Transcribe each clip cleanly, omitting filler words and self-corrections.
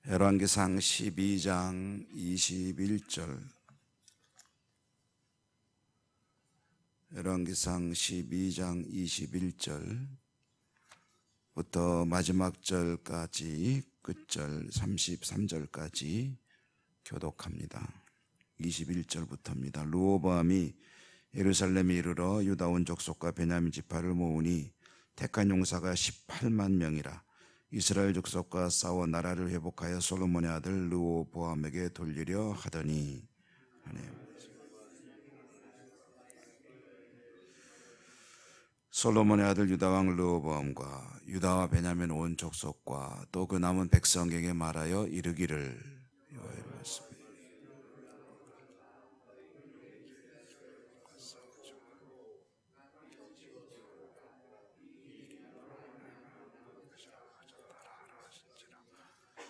열왕기상 12장 21절. 열왕기상 12장 21절부터 마지막 절까지 끝절 33절까지 교독합니다. 21절부터입니다. 르호보암이 예루살렘에 이르러 유다 온 족속과 베냐민 지파를 모으니 택한 용사가 18만 명이라. 이스라엘 족속과 싸워 나라를 회복하여 솔로몬의 아들 르호보암에게 돌리려 하더니, 솔로몬의 아들 유다왕 르호보암과 유다와 베냐민 온 족속과 또 그 남은 백성에게 말하여 이르기를, 여호와의 말씀,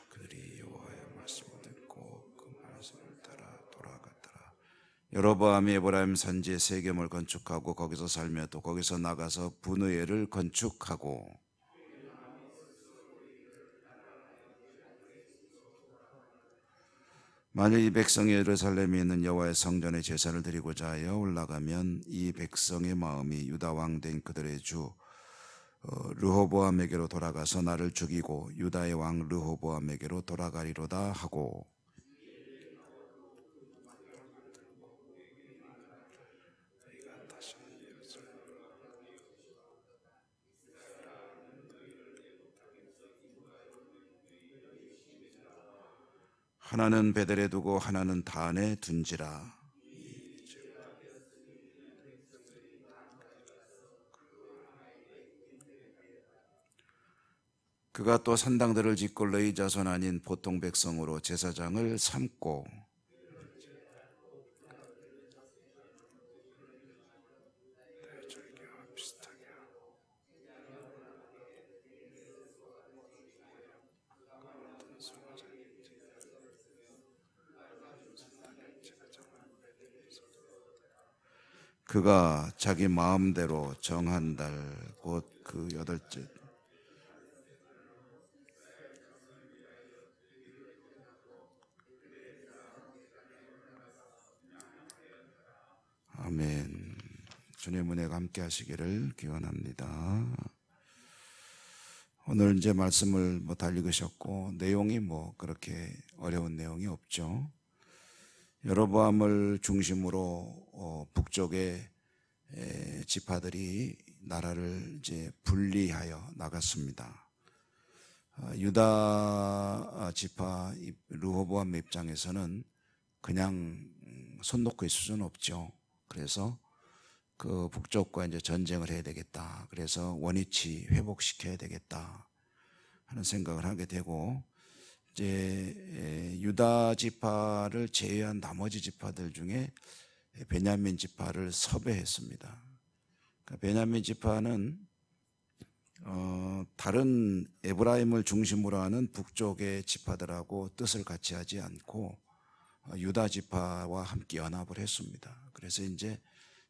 그들이 여호와의 말씀을 듣고 그 말씀을 따라 돌아갔더라. 여로보암이 에브라임 산지에 세겜을 건축하고 거기서 살며 또 거기서 나가서 분의회를 건축하고, 만일 이 백성이 예루살렘에 있는 여호와의 성전에 제사를 드리고자 하여 올라가면 이 백성의 마음이 유다 왕 된 그들의 주 르호보암에게로 돌아가서 나를 죽이고 유다의 왕 르호보암에게로 돌아가리로다 하고, 하나는 베델에 두고 하나는 단에 둔지라. 그가 또 산당들을 짓고 레위 자손 아닌 보통 백성으로 제사장을 삼고, 그가 자기 마음대로 정한 달 곧 그 8째 아멘. 주님의 은혜가 함께 하시기를 기원합니다. 오늘 이제 말씀을 다 읽으셨고 내용이 그렇게 어려운 내용이 없죠. 여로보암을 중심으로 북쪽의 지파들이 나라를 이제 분리하여 나갔습니다. 유다 지파 르호보암 입장에서는 그냥 손 놓고 있을 수는 없죠. 그래서 그 북쪽과 이제 전쟁을 해야 되겠다. 그래서 원위치 회복시켜야 되겠다 하는 생각을 하게 되고, 이제 유다 지파를 제외한 나머지 지파들 중에 베냐민 지파를 섭외했습니다. 그러니까 베냐민 지파는 다른 에브라임을 중심으로 하는 북쪽의 지파들하고 뜻을 같이 하지 않고 유다 지파와 함께 연합을 했습니다. 그래서 이제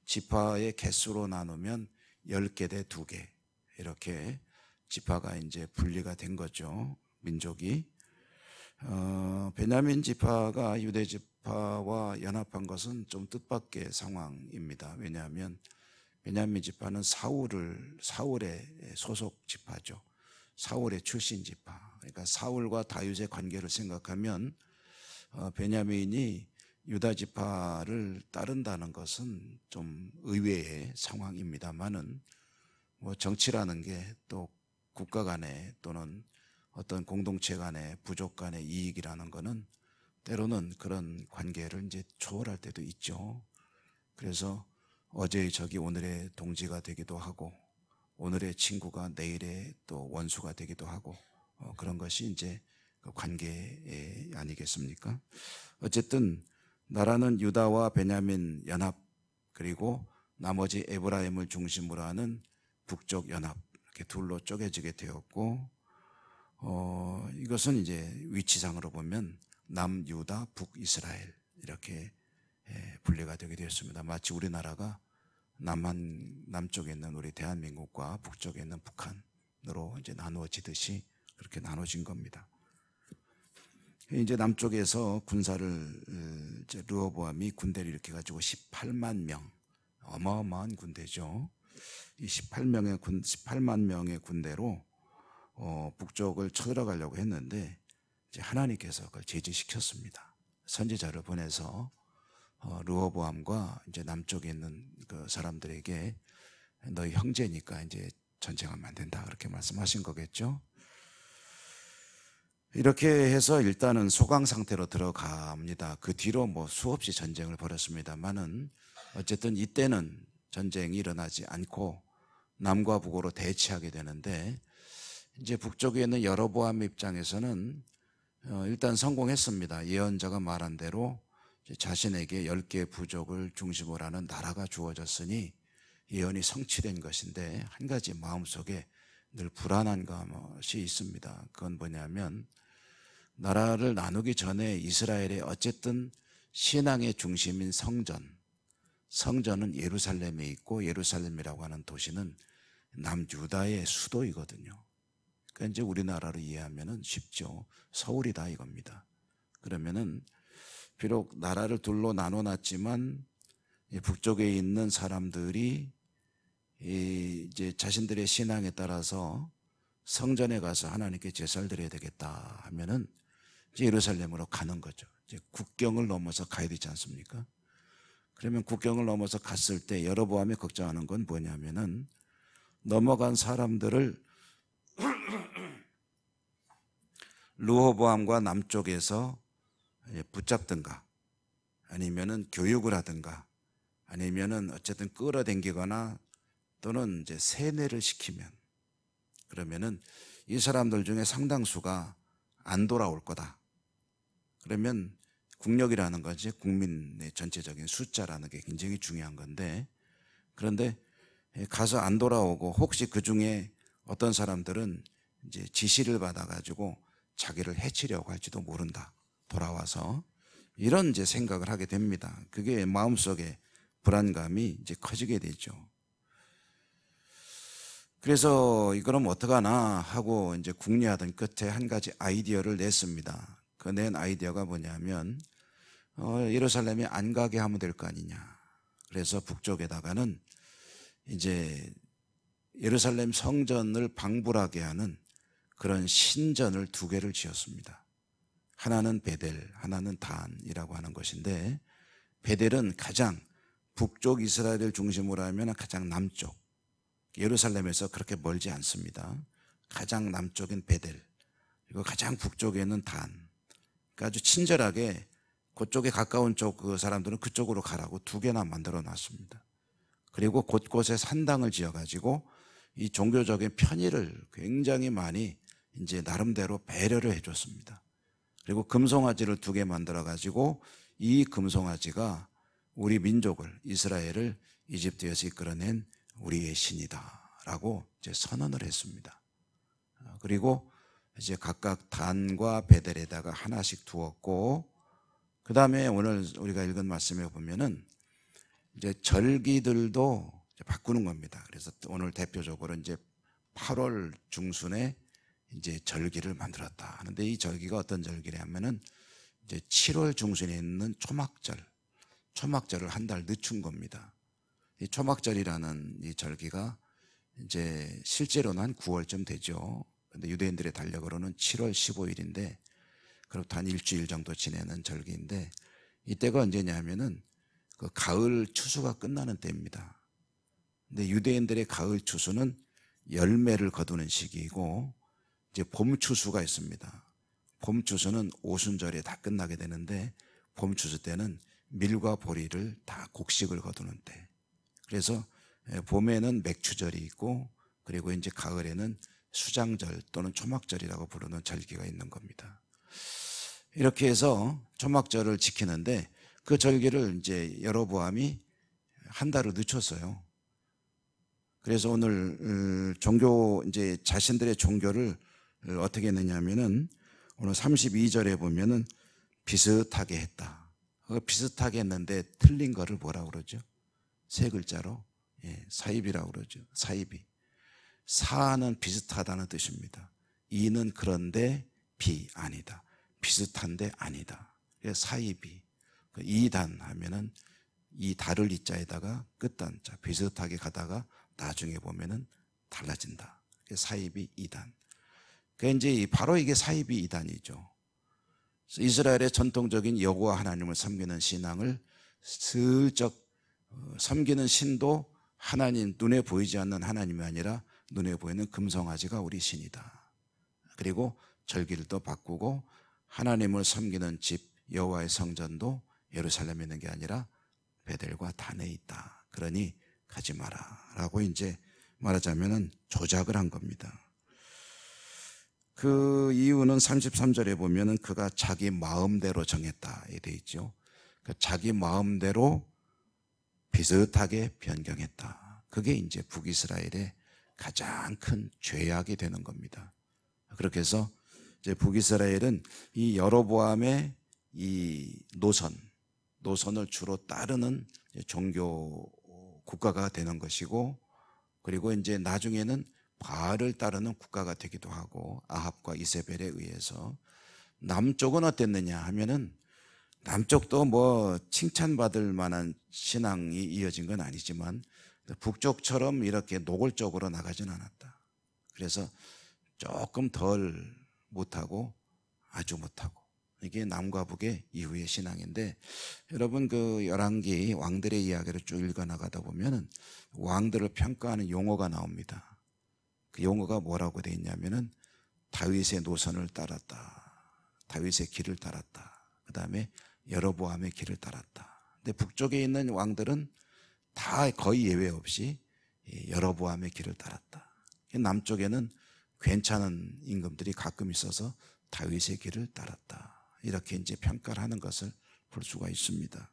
지파의 개수로 나누면 10개 대 2개 이렇게 지파가 이제 분리가 된 거죠. 민족이. 베냐민 지파가 유대 지파와 연합한 것은 좀 뜻밖의 상황입니다. 왜냐하면 베냐민 지파는 사울의 소속 지파죠. 사울의 출신 지파. 그러니까 사울과 다윗의 관계를 생각하면 베냐민이 유다 지파를 따른다는 것은 좀 의외의 상황입니다만은 정치라는 게 또 국가 간에 또는 어떤 공동체 간의 부족 간의 이익이라는 거는 때로는 그런 관계를 이제 초월할 때도 있죠. 그래서 어제의 적이 오늘의 동지가 되기도 하고 오늘의 친구가 내일의 또 원수가 되기도 하고 그런 것이 이제 그 관계 아니겠습니까? 어쨌든 나라는 유다와 베냐민 연합 그리고 나머지 에브라임을 중심으로 하는 북쪽 연합 이렇게 둘로 쪼개지게 되었고, 이것은 이제 위치상으로 보면 남유다 북이스라엘 이렇게 분리가 되게 되었습니다. 마치 우리나라가 남쪽에 있는 우리 대한민국과 북쪽에 있는 북한으로 이제 나누어지듯이 그렇게 나눠진 겁니다. 이제 남쪽에서 군사를 이제 르호보암이 군대를 일으켜 가지고 18만 명, 어마어마한 군대죠. 이 18만 명의 군대로 북쪽을 쳐들어가려고 했는데 이제 하나님께서 그걸 제지시켰습니다. 선지자를 보내서 르호보암과 이제 남쪽에 있는 그 사람들에게 너희 형제니까 이제 전쟁하면 안 된다 그렇게 말씀하신 거겠죠. 이렇게 해서 일단은 소강 상태로 들어갑니다. 그 뒤로 뭐 수없이 전쟁을 벌였습니다만은 어쨌든 이때는 전쟁이 일어나지 않고 남과 북으로 대치하게 되는데 이제 북쪽에 있는 여로보암 입장에서는 일단 성공했습니다. 예언자가 말한 대로 자신에게 10개의 부족을 중심으로 하는 나라가 주어졌으니 예언이 성취된 것인데 한 가지 마음속에 늘 불안한 것이 있습니다. 그건 뭐냐면 나라를 나누기 전에 이스라엘의 어쨌든 신앙의 중심인 성전은 예루살렘에 있고 예루살렘이라고 하는 도시는 남유다의 수도이거든요. 그러니까 이제 우리나라로 이해하면 쉽죠. 서울이다 이겁니다. 그러면은 비록 나라를 둘로 나눠놨지만 북쪽에 있는 사람들이 이제 자신들의 신앙에 따라서 성전에 가서 하나님께 제사를 드려야 되겠다 하면은 이제 예루살렘으로 가는 거죠. 이제 국경을 넘어서 가야 되지 않습니까? 그러면 국경을 넘어서 갔을 때 여로보암이 걱정하는 건 뭐냐면은 넘어간 사람들을 르호보암과 남쪽에서 붙잡든가 아니면은 교육을 하든가 아니면은 어쨌든 끌어당기거나 또는 이제 세뇌를 시키면 그러면은 이 사람들 중에 상당수가 안 돌아올 거다. 그러면 국력이라는 것이 국민의 전체적인 숫자라는 게 굉장히 중요한 건데 그런데 가서 안 돌아오고 혹시 그 중에 어떤 사람들은 이제 지시를 받아가지고 자기를 해치려고 할지도 모른다. 돌아와서 이런 이제 생각을 하게 됩니다. 그게 마음속에 불안감이 이제 커지게 되죠. 그래서 이거는 어떡하나 하고 이제 궁리하던 끝에 한 가지 아이디어를 냈습니다. 그 낸 아이디어가 뭐냐면 예루살렘에 안 가게 하면 될 거 아니냐. 그래서 북쪽에다가는 이제 예루살렘 성전을 방불하게 하는 그런 신전을 2개를 지었습니다. 하나는 베델, 하나는 단이라고 하는 것인데 베델은 가장 북쪽 이스라엘을 중심으로 하면 가장 남쪽 예루살렘에서 그렇게 멀지 않습니다. 가장 남쪽인 베델 그리고 가장 북쪽에는 단 그러니까 아주 친절하게 그쪽에 가까운 쪽 그 사람들은 그쪽으로 가라고 2개나 만들어 놨습니다. 그리고 곳곳에 산당을 지어 가지고 이 종교적인 편의를 굉장히 많이 이제 나름대로 배려를 해줬습니다. 그리고 금송아지를 2개 만들어 가지고 이 금송아지가 우리 민족을 이스라엘을 이집트에서 이끌어낸 우리의 신이다라고 이제 선언을 했습니다. 그리고 이제 각각 단과 베델에다가 하나씩 두었고 그 다음에 오늘 우리가 읽은 말씀에 보면은 이제 절기들도 이제 바꾸는 겁니다. 그래서 오늘 대표적으로 이제 8월 중순에 이제 절기를 만들었다 하는데 이 절기가 어떤 절기냐면은 이제 7월 중순에 있는 초막절을 한 달 늦춘 겁니다. 이 초막절이라는 이 절기가 이제 실제로는 한 9월쯤 되죠. 근데 유대인들의 달력으로는 7월 15일인데 그렇다 한 일주일 정도 지내는 절기인데 이때가 언제냐면은 그 가을 추수가 끝나는 때입니다. 근데 유대인들의 가을 추수는 열매를 거두는 시기이고 이제 봄 추수가 있습니다. 봄 추수는 오순절에 다 끝나게 되는데 봄 추수 때는 밀과 보리를 다 곡식을 거두는 때. 그래서 봄에는 맥추절이 있고 그리고 이제 가을에는 수장절 또는 초막절이라고 부르는 절기가 있는 겁니다. 이렇게 해서 초막절을 지키는데 그 절기를 이제 여로보암이 한 달을 늦췄어요. 그래서 오늘 이제 자신들의 종교를 어떻게 했느냐면은 오늘 32절에 보면은 비슷하게 했다. 비슷하게 했는데 틀린 거를 뭐라고 그러죠? 3글자로 사입이라고 그러죠. 사입이. 사는 비슷하다는 뜻입니다. 이는 그런데 비 아니다. 비슷한데 아니다. 그래서 사이비. 그 이단 하면은 이 달을 이자에다가 끝단자 비슷하게 가다가 나중에 보면은 달라진다. 그래서 사이비 이단. 그 이제 바로 이게 사이비 이단이죠. 이스라엘의 전통적인 여호와 하나님을 섬기는 신앙을 슬쩍 섬기는 신도 하나님, 눈에 보이지 않는 하나님이 아니라 눈에 보이는 금송아지가 우리 신이다. 그리고 절기를 바꾸고 하나님을 섬기는 집 여호와의 성전도 예루살렘에 있는 게 아니라 베델과 단에 있다. 그러니 가지 마라 라고 이제 말하자면 조작을 한 겁니다. 그 이유는 33절에 보면은 그가 자기 마음대로 정했다 이 돼 있죠. 자기 마음대로 비슷하게 변경했다. 그게 이제 북이스라엘의 가장 큰 죄악이 되는 겁니다. 그렇게 해서 이제 북이스라엘은 이 여로보암의 이 노선을 주로 따르는 종교 국가가 되는 것이고, 그리고 이제 나중에는 바알을 따르는 국가가 되기도 하고, 아합과 이세벨에 의해서. 남쪽은 어땠느냐 하면은 남쪽도 뭐 칭찬받을 만한 신앙이 이어진 건 아니지만 북쪽처럼 이렇게 노골적으로 나가진 않았다. 그래서 조금 덜 못하고 아주 못하고, 이게 남과 북의 이후의 신앙인데, 여러분 그 열왕기 왕들의 이야기를 쭉 읽어나가다 보면은 왕들을 평가하는 용어가 나옵니다. 그 용어가 뭐라고 되어 있냐면은 다윗의 노선을 따랐다, 다윗의 길을 따랐다, 그 다음에 여로보암의 길을 따랐다. 근데 북쪽에 있는 왕들은 다 거의 예외 없이 여로보암의 길을 따랐다. 남쪽에는 괜찮은 임금들이 가끔 있어서 다윗의 길을 따랐다. 이렇게 이제 평가를 하는 것을 볼 수가 있습니다.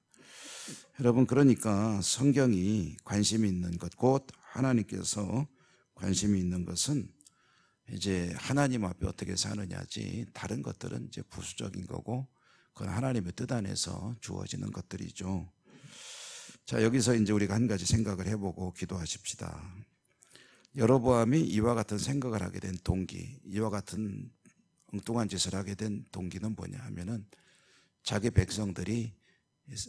여러분, 그러니까 성경이 관심이 있는 것, 곧 하나님께서 관심이 있는 것은 이제 하나님 앞에 어떻게 사느냐지, 다른 것들은 이제 부수적인 거고 그건 하나님의 뜻 안에서 주어지는 것들이죠. 자, 여기서 이제 우리가 한 가지 생각을 해보고 기도하십시다. 여로보암이 이와 같은 생각을 하게 된 동기, 이와 같은 엉뚱한 짓을 하게 된 동기는 뭐냐 하면은 자기 백성들이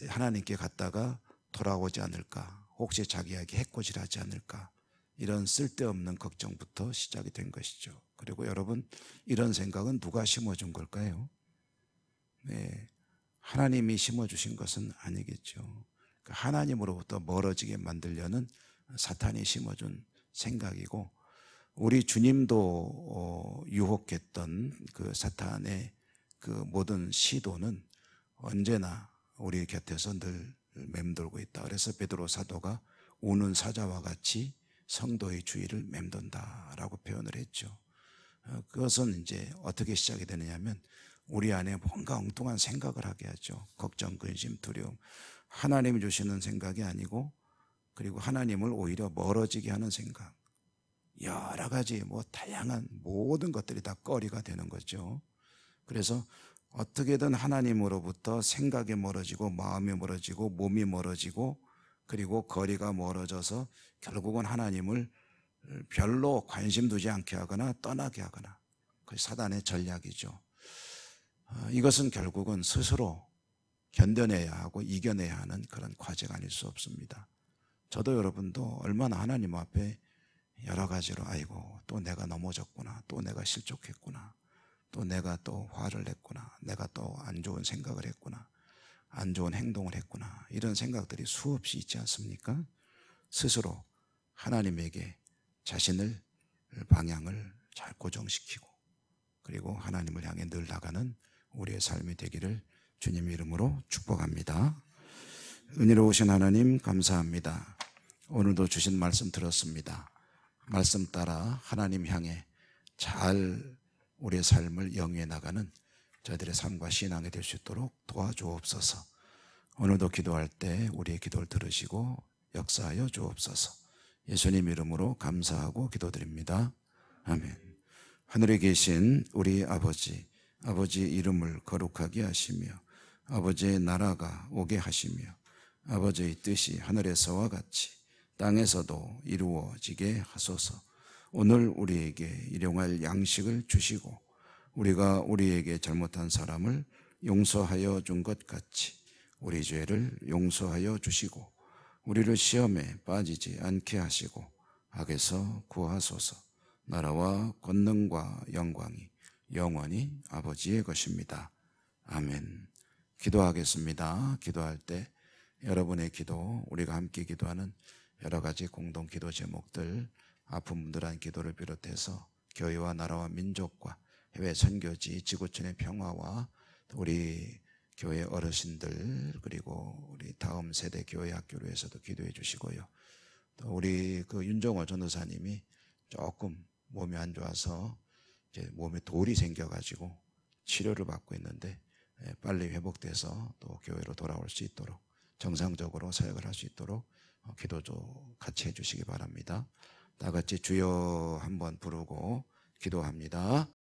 하나님께 갔다가 돌아오지 않을까, 혹시 자기에게 해코지하지 않을까, 이런 쓸데없는 걱정부터 시작이 된 것이죠. 그리고 여러분, 이런 생각은 누가 심어준 걸까요? 네, 하나님이 심어주신 것은 아니겠죠. 하나님으로부터 멀어지게 만들려는 사탄이 심어준 생각이고, 우리 주님도 유혹했던 그 사탄의 그 모든 시도는 언제나 우리 곁에서 늘 맴돌고 있다. 그래서 베드로 사도가 우는 사자와 같이 성도의 주의를 맴돈다라고 표현을 했죠. 그것은 이제 어떻게 시작이 되느냐 하면 우리 안에 뭔가 엉뚱한 생각을 하게 하죠. 걱정, 근심, 두려움. 하나님이 주시는 생각이 아니고, 그리고 하나님을 오히려 멀어지게 하는 생각, 여러 가지 뭐 다양한 모든 것들이 다 거리가 되는 거죠. 그래서 어떻게든 하나님으로부터 생각이 멀어지고 마음이 멀어지고 몸이 멀어지고, 그리고 거리가 멀어져서 결국은 하나님을 별로 관심 두지 않게 하거나 떠나게 하거나, 그 사단의 전략이죠. 이것은 결국은 스스로 견뎌내야 하고 이겨내야 하는 그런 과제가 아닐 수 없습니다. 저도 여러분도 얼마나 하나님 앞에 여러 가지로 아이고 또 내가 넘어졌구나, 또 내가 실족했구나, 또 내가 또 화를 냈구나, 내가 또 안 좋은 생각을 했구나, 안 좋은 행동을 했구나, 이런 생각들이 수없이 있지 않습니까? 스스로 하나님에게 자신을 방향을 잘 고정시키고, 그리고 하나님을 향해 늘 나가는 우리의 삶이 되기를 주님의 이름으로 축복합니다. 은혜로우신 하나님 감사합니다. 오늘도 주신 말씀 들었습니다. 말씀 따라 하나님 향해 잘 우리의 삶을 영위해 나가는 저희들의 삶과 신앙이 될 수 있도록 도와주옵소서. 오늘도 기도할 때 우리의 기도를 들으시고 역사하여 주옵소서. 예수님 이름으로 감사하고 기도드립니다. 아멘. 하늘에 계신 우리 아버지, 아버지의 이름을 거룩하게 하시며 아버지의 나라가 오게 하시며 아버지의 뜻이 하늘에서와 같이 땅에서도 이루어지게 하소서. 오늘 우리에게 일용할 양식을 주시고 우리가 우리에게 잘못한 사람을 용서하여 준 것 같이 우리 죄를 용서하여 주시고 우리를 시험에 빠지지 않게 하시고 악에서 구하소서. 나라와 권능과 영광이 영원히 아버지의 것입니다. 아멘. 기도하겠습니다. 기도할 때 여러분의 기도, 우리가 함께 기도하는 여러 가지 공동 기도 제목들, 아픈 분들한 기도를 비롯해서 교회와 나라와 민족과 해외 선교지, 지구촌의 평화와 우리 교회 어르신들, 그리고 우리 다음 세대 교회 학교를 위해서도 기도해 주시고요. 또 우리 그 윤정호 전도사님이 조금 몸이 안 좋아서 이제 몸에 돌이 생겨가지고 치료를 받고 있는데 빨리 회복돼서 또 교회로 돌아올 수 있도록 정상적으로 사역을 할 수 있도록 기도 좀 같이 해주시기 바랍니다. 다 같이 주여 한번 부르고 기도합니다.